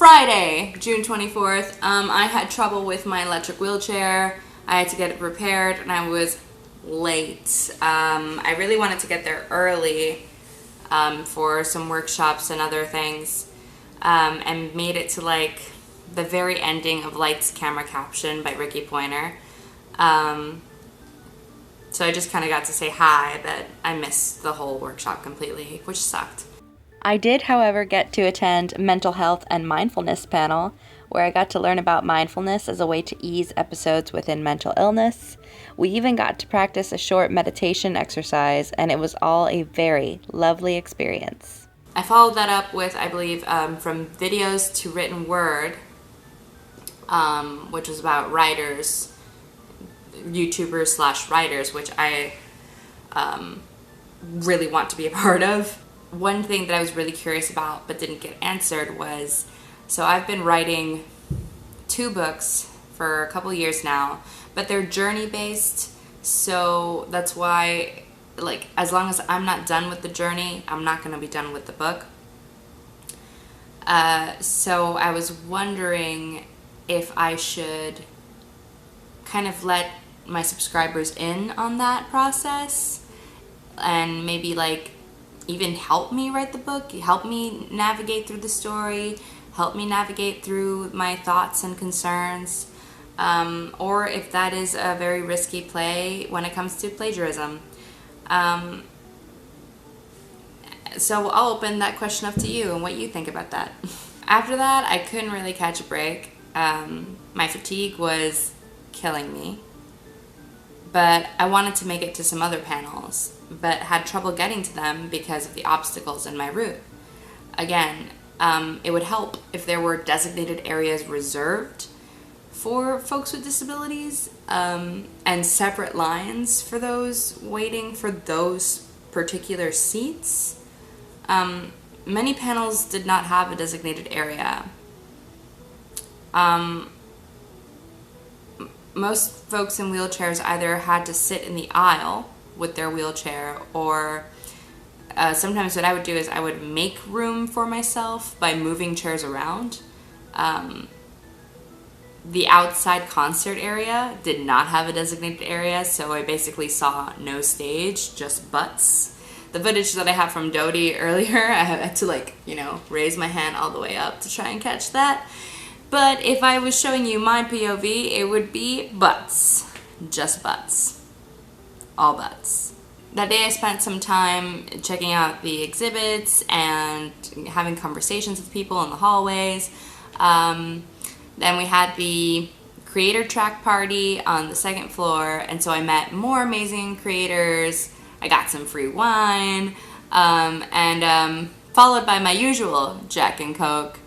Friday, June 24th, I had trouble with my electric wheelchair. I had to get it repaired and I was late. I really wanted to get there early for some workshops and other things, and made it to like the very ending of Lights, Camera, Caption by Ricky Pointer. So I just kind of got to say hi, but I missed the whole workshop completely, which sucked. I did, however, get to attend mental health and mindfulness panel, where I got to learn about mindfulness as a way to ease episodes within mental illness. We even got to practice a short meditation exercise, and it was all a very lovely experience. I followed that up with, I believe, From Videos to Written Word, which was about writers, YouTubers / writers, which I really want to be a part of. One thing that I was really curious about but didn't get answered was, so I've been writing 2 books for a couple years now, but they're journey based, so that's why, like, as long as I'm not done with the journey, I'm not going to be done with the book. So I was wondering if I should kind of let my subscribers in on that process and maybe like even help me write the book, help me navigate through the story, help me navigate through my thoughts and concerns, or if that is a very risky play when it comes to plagiarism. So I'll open that question up to you and what you think about that. After that, I couldn't really catch a break. My fatigue was killing me, but I wanted to make it to some other panels, but had trouble getting to them because of the obstacles in my route. Again, it would help if there were designated areas reserved for folks with disabilities, and separate lines for those waiting for those particular seats. Many panels did not have a designated area. Most folks in wheelchairs either had to sit in the aisle with their wheelchair, or sometimes what I would do is I would make room for myself by moving chairs around. The outside concert area did not have a designated area, so I basically saw no stage, just butts. The footage that I have from Dodie earlier, I had to raise my hand all the way up to try and catch that. But if I was showing you my POV, it would be butts. Just butts. All butts. That day I spent some time checking out the exhibits and having conversations with people in the hallways. Then we had the creator track party on the 2nd floor, and so I met more amazing creators. I got some free wine, and followed by my usual Jack and Coke.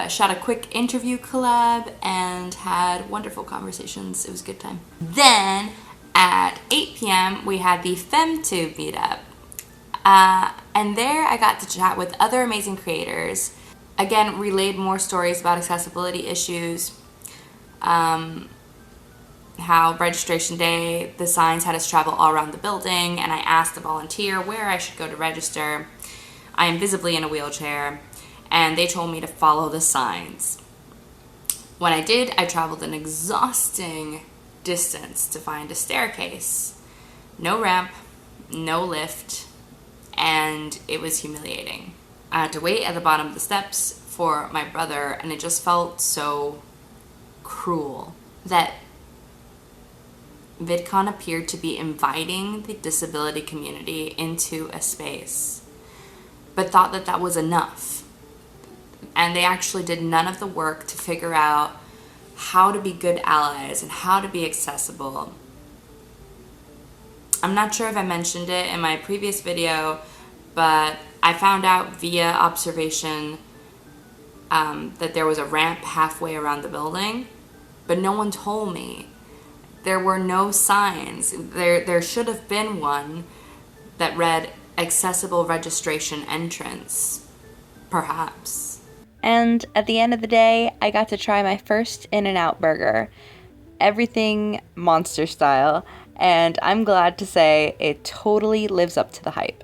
Shot a quick interview collab and had wonderful conversations. It was a good time. Then at 8 p.m. we had the FemTube meetup. And there I got to chat with other amazing creators. Again, relayed more stories about accessibility issues. How registration day, the signs had us travel all around the building, and I asked a volunteer where I should go to register. I am visibly in a wheelchair, and they told me to follow the signs. When I did, I traveled an exhausting distance to find a staircase. No ramp, no lift, and it was humiliating. I had to wait at the bottom of the steps for my brother, and it just felt so cruel that Vidcon appeared to be inviting the disability community into a space, but thought that that was enough. And they actually did none of the work to figure out how to be good allies and how to be accessible. I'm not sure if I mentioned it in my previous video, but I found out via observation that there was a ramp halfway around the building, but no one told me. There were no signs. There should have been one that read accessible registration entrance, perhaps. And at the end of the day, I got to try my first In-N-Out burger. Everything monster style, and I'm glad to say it totally lives up to the hype.